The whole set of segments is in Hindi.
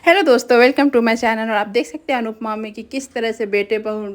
हेलो दोस्तों, वेलकम टू माय चैनल। और आप देख सकते हैं अनुपमा में कि किस तरह से बेटे बहू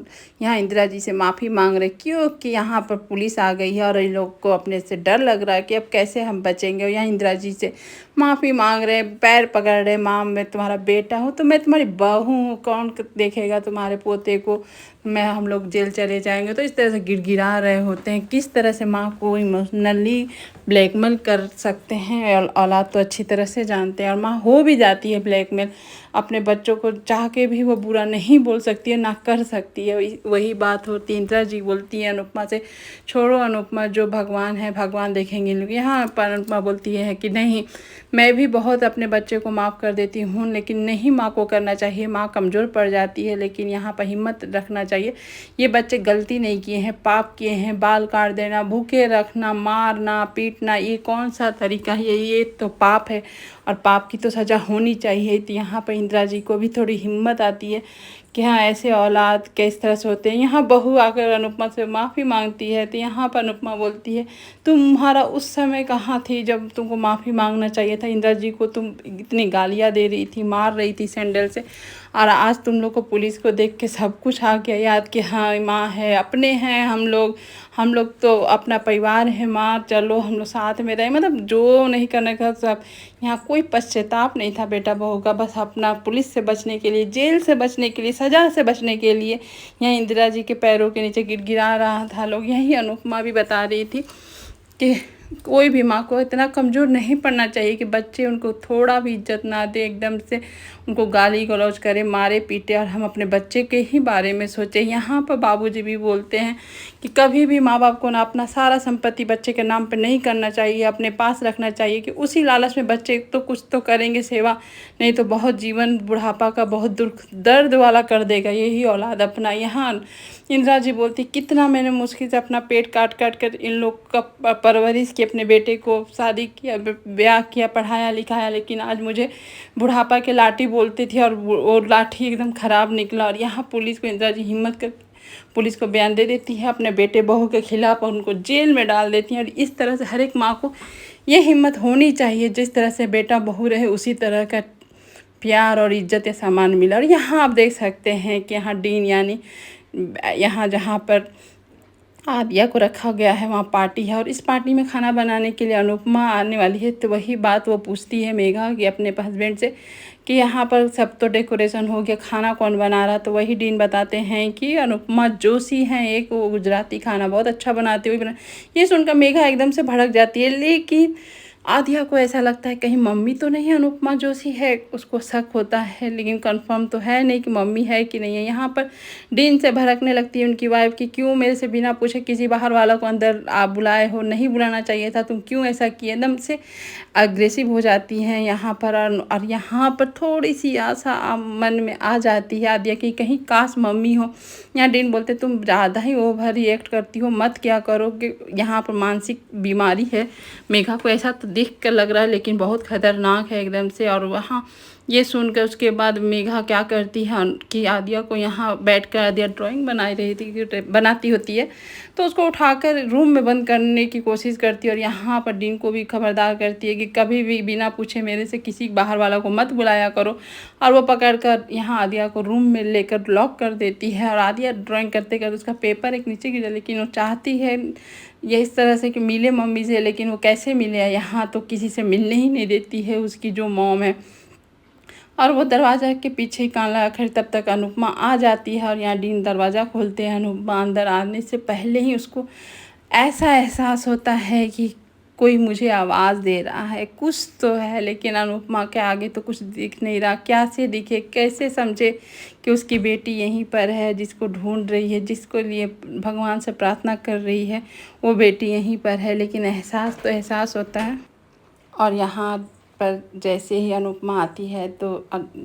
यहाँ इंदिरा जी से माफ़ी मांग रहे, क्योंकि यहाँ पर पुलिस आ गई है और इन लोग को अपने से डर लग रहा है कि अब कैसे हम बचेंगे। और यहाँ इंदिरा जी से माफ़ी मांग रहे, पैर पकड़ रहे, माँ मैं तुम्हारा बेटा हूँ तो मैं तुम्हारी बहू हूँ, कौन देखेगा तुम्हारे पोते को, मैं हम लोग जेल चले जाएंगे। तो इस तरह से गिड़गिड़ा रहे होते हैं। किस तरह से माँ को इमोशनली ब्लैकमेल कर सकते हैं, और औलाद तो अच्छी तरह से जानते हैं। और माँ हो भी जाती है ब्लैकमेल, अपने बच्चों को चाह के भी वो बुरा नहीं बोल सकती है, ना कर सकती है। वही बात होती है। इंदिरा जी बोलती है अनुपमा से, छोड़ो अनुपमा, जो भगवान है भगवान देखेंगे लोग। यहाँ पर अनुपमा बोलती है कि नहीं, मैं भी बहुत अपने बच्चे को माफ़ कर देती हूँ, लेकिन नहीं, माँ को करना चाहिए, माँ कमज़ोर पड़ जाती है। लेकिन यहाँ पर हिम्मत रखना चाहिए। ये बच्चे गलती नहीं किए हैं, पाप किए हैं। बाल काट देना, भूखे रखना, मारना पीटना, ये कौन सा तरीका है? ये तो पाप है, और पाप की तो सज़ा होनी चाहिए। तो यहाँ पर इंदिरा जी को भी थोड़ी हिम्मत आती है कि हाँ, ऐसे औलाद किस तरह से होते हैं। यहाँ बहू आकर अनुपमा से माफ़ी मांगती है, तो यहाँ पर अनुपमा बोलती है, तुम्हारा उस समय कहाँ थी जब तुमको माफ़ी मांगना चाहिए था? इंदिरा जी को तुम इतनी गालियाँ दे रही थी, मार रही थी सैंडल से, और आज तुम लोग को पुलिस को देख के सब कुछ आ गया याद कि हाँ, माँ है, अपने हैं हम लोग तो अपना परिवार है माँ, चलो हम लोग साथ में रहे। मतलब जो नहीं करने का सब। यहाँ कोई पश्चाताप नहीं था बेटा बहू का, बस अपना पुलिस से बचने के लिए, जेल से बचने के लिए, सज़ा से बचने के लिए यहाँ इंदिरा जी के पैरों के नीचे गिड़गिड़ा रहा था लोग। यही अनुपमा भी बता रही थी कि कोई भी माँ को इतना कमज़ोर नहीं पड़ना चाहिए कि बच्चे उनको थोड़ा भी इज्जत ना दे, एकदम से उनको गाली गलौज करे, मारे पीटे, और हम अपने बच्चे के ही बारे में सोचें। यहाँ पर बाबूजी भी बोलते हैं कि कभी भी माँ बाप को ना अपना सारा संपत्ति बच्चे के नाम पर नहीं करना चाहिए, अपने पास रखना चाहिए, कि उसी लालच में बच्चे तो कुछ तो करेंगे सेवा, नहीं तो बहुत जीवन बुढ़ापा का बहुत दुख दर्द वाला कर देगा यही औलाद अपना। यहाँ इंदिरा जी बोलती, कितना मैंने मुश्किल से अपना पेट काट काट कर इन लोग का परवरिश की, अपने बेटे को शादी किया, ब्याह किया, पढ़ाया लिखाया, लेकिन आज मुझे बुढ़ापा के लाठी बोलती थी और वो लाठी एकदम ख़राब निकला। और यहाँ पुलिस को इंदिरा जी हिम्मत कर पुलिस को बयान दे देती है अपने बेटे बहू के खिलाफ, और उनको जेल में डाल देती हैं। और इस तरह से हर एक माँ को ये हिम्मत होनी चाहिए, जिस तरह से बेटा बहू रहे उसी तरह का प्यार और इज्जत या सामान मिला। और यहाँ आप देख सकते हैं कि यहाँ डीन यानी यहाँ जहाँ पर आदिया को रखा गया है वहाँ पार्टी है, और इस पार्टी में खाना बनाने के लिए अनुपमा आने वाली है। तो वही बात वो पूछती है मेघा कि अपने हस्बैंड से कि यहाँ पर सब तो डेकोरेशन हो गया, खाना कौन बना रहा? तो वही डीन बताते हैं कि अनुपमा जोशी हैं एक, वो गुजराती खाना बहुत अच्छा बनाती हुई बना। ये सुनकर मेघा एकदम से भड़क जाती है, लेकिन आध्या को ऐसा लगता है कहीं मम्मी तो नहीं अनुपमा जोशी है, उसको शक होता है, लेकिन कंफर्म तो है नहीं कि मम्मी है कि नहीं है। यहाँ पर डीन से भड़कने लगती है उनकी वाइफ कि क्यों मेरे से बिना पूछे किसी बाहर वाला को अंदर आप बुलाए हो, नहीं बुलाना चाहिए था, तुम क्यों ऐसा किए? एकदम से अग्रेसिव हो जाती हैं यहाँ पर। और यहाँ पर थोड़ी सी आशा मन में आ जाती है आदिया की, कहीं काश मम्मी हो। यहाँ डीन बोलते, तुम ज़्यादा ही ओवर रिएक्ट करती हो, मत क्या करो कि यहाँ पर मानसिक बीमारी है मेघा को, ऐसा तो देख कर लग रहा है, लेकिन बहुत खतरनाक है एकदम से। और वहाँ ये सुनकर उसके बाद मेघा क्या करती है कि आदिया को, यहाँ बैठकर आदिया ड्राइंग बनाती होती है, तो उसको उठाकर रूम में बंद करने की कोशिश करती है। और यहाँ पर डीन को भी खबरदार करती है कि कभी भी बिना पूछे मेरे से किसी बाहर वाला को मत बुलाया करो। और वो पकड़कर यहाँ आदिया को रूम में लेकर लॉक कर देती है, और आदिया ड्राइंग करते करते उसका पेपर एक नीचे गिर जाए, लेकिन वो चाहती है ये इस तरह से कि मिले मम्मी से, लेकिन वो कैसे मिले? यहाँ तो किसी से मिलने ही नहीं देती है उसकी जो मॉम है। और वो दरवाज़ा के पीछे ही कान लगा खड़ी, तब तक अनुपमा आ जाती है, और यहाँ डीन दरवाज़ा खोलते हैं। अनुपमा अंदर आने से पहले ही उसको ऐसा एहसास होता है कि कोई मुझे आवाज़ दे रहा है, कुछ तो है, लेकिन अनुपमा के आगे तो कुछ दिख नहीं रहा। क्या से दिखे, कैसे समझे कि उसकी बेटी यहीं पर है, जिसको ढूंढ रही है, जिसको लिए भगवान से प्रार्थना कर रही है, वो बेटी यहीं पर है। लेकिन एहसास तो एहसास होता है। और यहाँ पर जैसे ही अनुपमा आती है तो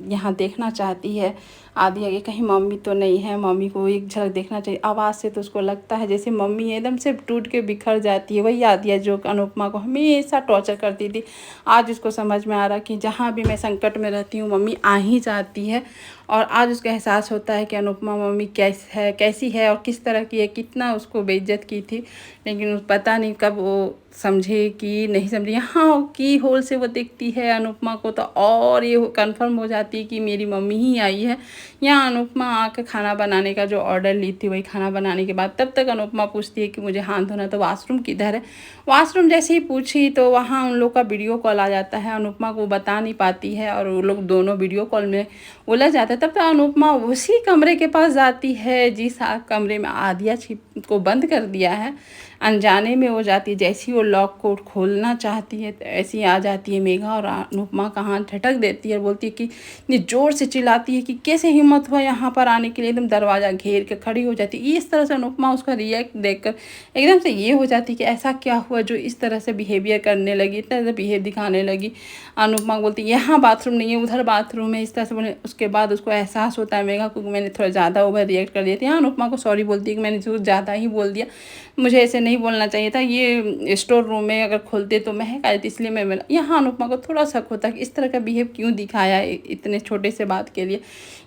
यहाँ देखना चाहती है आदिया कि कहीं मम्मी तो नहीं है, मम्मी को एक झलक देखना चाहिए। आवाज़ से तो उसको लगता है जैसे मम्मी एकदम से टूट के बिखर जाती है। वही आदिया जो अनुपमा को हमेशा टॉर्चर करती थी, आज उसको समझ में आ रहा कि जहाँ भी मैं संकट में रहती हूँ मम्मी आ ही जाती है। और आज उसको एहसास होता है कि अनुपमा मम्मी कैसी है और किस तरह की है, कितना उसको बेइज्जत की थी, लेकिन पता नहीं कब वो समझे कि नहीं समझे। यहाँ की होल से वो देखती जाती है अनुपमा को, तो और ये कंफर्म हो जाती है कि मेरी मम्मी ही आई है। यहाँ अनुपमा आकर खाना बनाने का जो ऑर्डर ली थी वही खाना बनाने के बाद तब तक अनुपमा पूछती है कि मुझे हाथ धोना, तो वाशरूम किधर है। वाशरूम जैसे ही पूछी तो वहाँ उन लोग का वीडियो कॉल आ जाता है। अनुपमा को बता नहीं पाती है और वो लोग दोनों वीडियो कॉल में उलझ जाते हैं। तब तक अनुपमा उसी कमरे के पास जाती है जिस कमरे में आदिया छिप को बंद कर दिया है। अनजाने में वो जाती है, जैसे ही वो लॉक को खोलना चाहती है तो ऐसे ही आ जाती है मेघा और अनुपमा का हाथ झटक देती है और बोलती है कि इतनी ज़ोर से चिल्लाती है कि कैसे हिम्मत हुआ यहाँ पर आने के लिए। एकदम दरवाज़ा घेर के खड़ी हो जाती है। इस तरह से अनुपमा उसका रिएक्ट देखकर एकदम से ये हो जाती है कि ऐसा क्या हुआ जो इस तरह से बिहेवियर करने लगी, इस तरह से बिहेव दिखाने लगी। अनुपमा बोलती है यहाँ बाथरूम नहीं है, उधर बाथरूम है, इस तरह से बोले। उसके बाद उसको एहसास होता है मेघा को, मैंने थोड़ा ज़्यादा ओवर रिएक्ट कर दिया था। यहाँ अनुपमा को सॉरी बोलती है कि मैंने जो ज़्यादा ही बोल दिया, मुझे ऐसे नहीं बोलना चाहिए था, ये स्टोर रूम में अगर खोलते तो महक आई थी इसलिए मैं यहाँ अनुपमा को थोड़ा शक होता है कि इस तरह का बिहेव क्यों दिखाया है इतने छोटे से बात के लिए।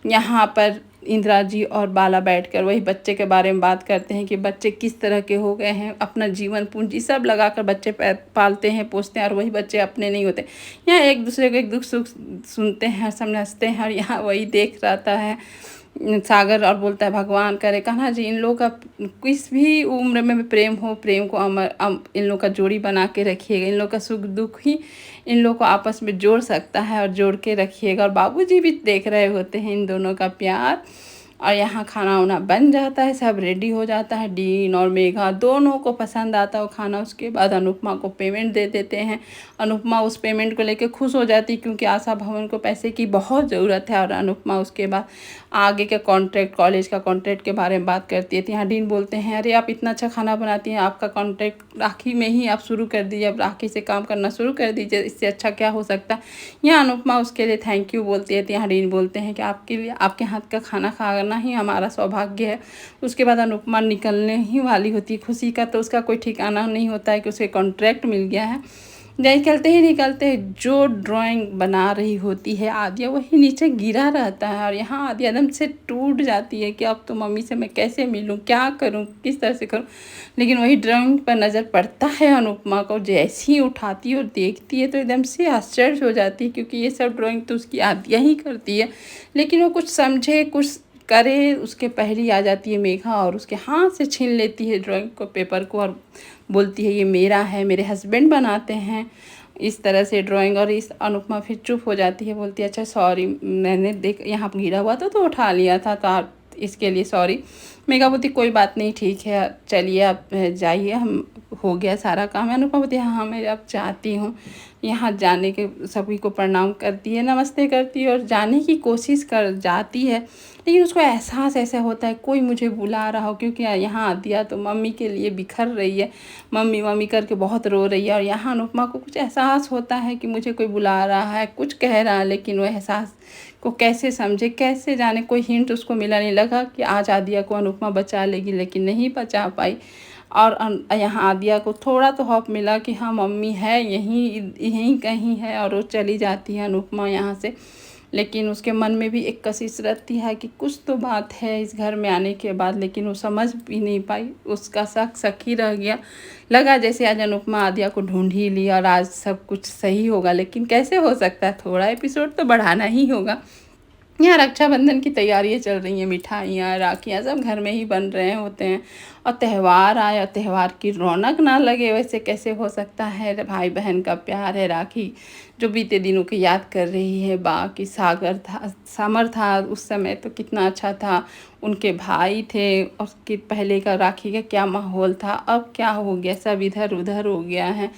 यहाँ पर इंदिरा जी और बाला बैठकर वही बच्चे के बारे में बात करते हैं कि बच्चे किस तरह के हो गए हैं, अपना जीवन पूंजी सब लगाकर बच्चे पालते हैं पोसते हैं और वही बच्चे अपने नहीं होते। यहाँ एक दूसरे को एक दुख सुख सुनते हैं समझते हैं और यहाँ वही देख रहता है सागर और बोलता है भगवान करे कान्हा जी इन लोगों का किस भी उम्र में प्रेम हो, प्रेम को इन लोगों का जोड़ी बना के रखिएगा। इन लोगों का सुख दुख ही इन लोगों को आपस में जोड़ सकता है और जोड़ के रखिएगा। और बाबूजी भी देख रहे होते हैं इन दोनों का प्यार। और यहाँ खाना वाना बन जाता है, सब रेडी हो जाता है। डीन और मेघा दोनों को पसंद आता है वो खाना। उसके बाद अनुपमा को पेमेंट दे देते हैं। अनुपमा उस पेमेंट को लेकर खुश हो जाती क्योंकि आशा भवन को पैसे की बहुत ज़रूरत है। और अनुपमा उसके बाद आगे के कॉन्ट्रैक्ट, कॉलेज का कॉन्ट्रैक्ट के बारे में बात करती है। तो यहाँ डीन बोलते हैं अरे आप इतना अच्छा खाना बनाती हैं, आपका कॉन्ट्रैक्ट राखी में ही आप शुरू कर दीजिए, अब राखी से काम करना शुरू कर दीजिए, इससे अच्छा क्या हो सकता है। यहाँ अनुपमा उसके लिए थैंक यू बोलती है। तो यहाँ डीन बोलते हैं कि आपके लिए आपके हाथ का खाना खाना ही हमारा सौभाग्य है। उसके बाद अनुपमा निकलने ही वाली होती है खुशी का, तो उसका कोई ठिकाना नहीं होता है कि उसे कॉन्ट्रैक्ट मिल गया है। निकलते जो ड्राइंग बना रही होती है आदिया वही नीचे गिरा रहता है। और यहाँ आदिया एकदम से टूट जाती है कि अब तो मम्मी से मैं कैसे मिलूँ, क्या करूँ, किस तरह से करूँ। लेकिन वही ड्राइंग पर नज़र पड़ता है अनुपमा को, जैसे ही उठाती है और देखती है तो एकदम से आश्चर्य हो जाती है क्योंकि ये सब ड्राइंग तो उसकी आदिया ही करती है। लेकिन वो कुछ समझे कुछ करे उसके पहले आ जाती है मेघा और उसके हाथ से छीन लेती है ड्राइंग को, पेपर को, और बोलती है ये मेरा है, मेरे हस्बैंड बनाते हैं इस तरह से ड्राइंग। और इस अनुपमा फिर चुप हो जाती है, बोलती है अच्छा सॉरी, मैंने देख यहाँ गिरा हुआ था तो उठा लिया था, तो आप इसके लिए सॉरी। मेघा बोलती कोई बात नहीं, ठीक है चलिए आप जाइए, हम हो गया सारा काम है। अनुपमा बोलती हाँ मैं अब चाहती हूँ। यहाँ जाने के सभी को प्रणाम करती है, नमस्ते करती है और जाने की कोशिश कर जाती है। लेकिन उसको एहसास ऐसा होता है कोई मुझे बुला रहा हो, क्योंकि यहाँ आदिया तो मम्मी के लिए बिखर रही है, मम्मी मम्मी करके बहुत रो रही है। और यहाँ अनुपमा को कुछ एहसास होता है कि मुझे कोई बुला रहा है, कुछ कह रहा है, लेकिन वो एहसास को कैसे समझे, कैसे जाने। कोई हिंट उसको मिला नहीं, लगा कि आज आदिया को अनुपमा बचा लेगी, लेकिन नहीं बचा पाई। और यहाँ आदिया को थोड़ा तो होप मिला कि हाँ मम्मी है यहीं कहीं है, और वो चली जाती है अनुपमा यहाँ से। लेकिन उसके मन में भी एक कशिश रहती है कि कुछ तो बात है इस घर में आने के बाद, लेकिन वो समझ भी नहीं पाई, उसका शक ही रह गया। लगा जैसे आज अनुपमा आदिया को ढूंढ ही लिया और आज सब कुछ सही होगा, लेकिन कैसे हो सकता है, थोड़ा एपिसोड तो बढ़ाना ही होगा। यहाँ रक्षाबंधन की तैयारियां चल रही हैं, मिठाइयाँ राखियाँ सब घर में ही बन रहे होते हैं। और त्यौहार आए और त्यौहार की रौनक ना लगे वैसे कैसे हो सकता है। भाई बहन का प्यार है, राखी जो बीते दिनों की याद कर रही है। बाकी सागर था, समर था, उस समय तो कितना अच्छा था, उनके भाई थे, उसके पहले का राखी का क्या माहौल था, अब क्या हो गया, सब इधर उधर हो गया है।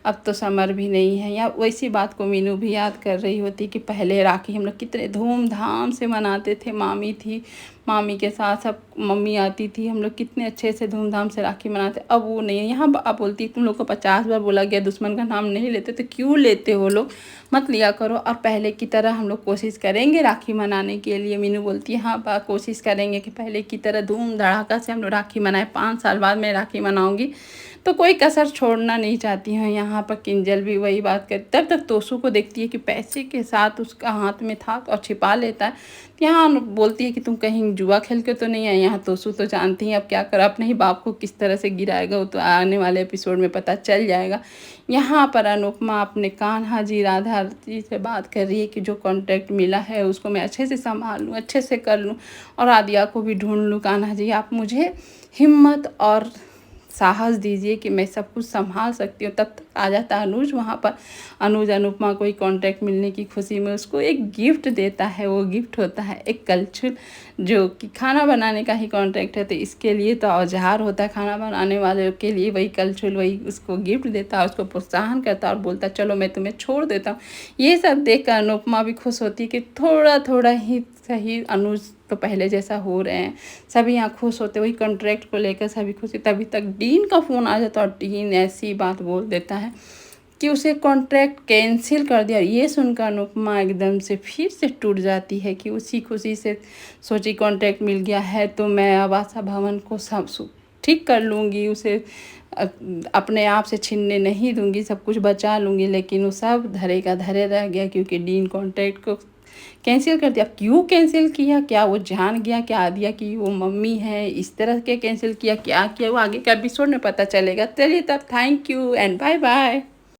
अब तो समर भी नहीं है। या वैसी बात को मीनू भी याद कर रही होती कि पहले राखी हम लोग कितने धूमधाम से मनाते थे, मामी थी, मामी के साथ सब मम्मी आती थी, हम लोग कितने अच्छे से धूमधाम से राखी मनाते। अब वो नहीं है। यहाँ अब बोलती तुम लोग को 50 बार बोला गया दुश्मन का नाम नहीं लेते, तो क्यों लेते हो लोग, मत लिया करो। और पहले की तरह हम लोग कोशिश करेंगे राखी मनाने के लिए। मीनू बोलती है हाँ कोशिश करेंगे कि पहले की तरह धूम धड़ाका से हम लोग राखी मनाएं। 5 साल बाद मैं राखी मनाऊंगी, तो कोई कसर छोड़ना नहीं चाहती हैं। यहाँ पर किंजल भी वही बात कर, तब तक तोसू को देखती है कि पैसे के साथ उसका हाथ में था और छिपा लेता है। यहाँ बोलती है कि तुम कहीं जुआ खेल के तो नहीं आए। यहाँ तोसू तो जानती हैं अब क्या करा, अपने ही बाप को किस तरह से गिराएगा वो तो आने वाले एपिसोड में पता चल जाएगा। यहाँ पर अनुपमा अपने कान्हा जी राधा जी से बात कर रही है कि जो कॉन्ट्रैक्ट मिला है उसको मैं अच्छे से संभाल लूँ, अच्छे से कर लूँ और आदिया को भी ढूंढ लूँ। कान्हा जी आप मुझे हिम्मत और साहस दीजिए कि मैं सब कुछ संभाल सकती हूँ। तब तक आ जाता है अनुज वहाँ पर। अनुज अनुपमा को कॉन्ट्रैक्ट मिलने की खुशी में उसको एक गिफ्ट देता है। वो गिफ्ट होता है एक कलछुल, जो कि खाना बनाने का ही कॉन्ट्रैक्ट है, तो इसके लिए तो औजार होता है खाना बनाने वाले के लिए, वही कलछुल वही उसको गिफ्ट देता है, उसको प्रोत्साहन करता है और बोलता है चलो मैं तुम्हें छोड़ देता हूँ। ये सब देख कर अनुपमा भी खुश होती है कि थोड़ा थोड़ा ही सही अनुज तो पहले जैसा हो रहे हैं। सभी यहाँ खुश होते, वही कॉन्ट्रैक्ट को लेकर सभी खुश। तभी तक डीन का फ़ोन आ जाता और डीन ऐसी बात बोल देता है कि उसे कॉन्ट्रैक्ट कैंसिल कर दिया। ये सुनकर अनुपमा एकदम से फिर से टूट जाती है कि उसी खुशी से सोची कॉन्ट्रैक्ट मिल गया है तो मैं आवासा भवन को सब ठीक कर लूँगी, उसे अपने आप से छीनने नहीं दूंगी, सब कुछ बचा लूँगी। लेकिन वो सब धरे का धरे रह गया क्योंकि डीन कॉन्ट्रैक्ट को कैंसिल कर दिया। क्यों कैंसिल किया, क्या वो जान गया क्या आदिया की वो मम्मी है इस तरह के कैंसिल किया, क्या किया वो आगे का एपिसोड में पता चलेगा। चलिए तब thank you and bye bye.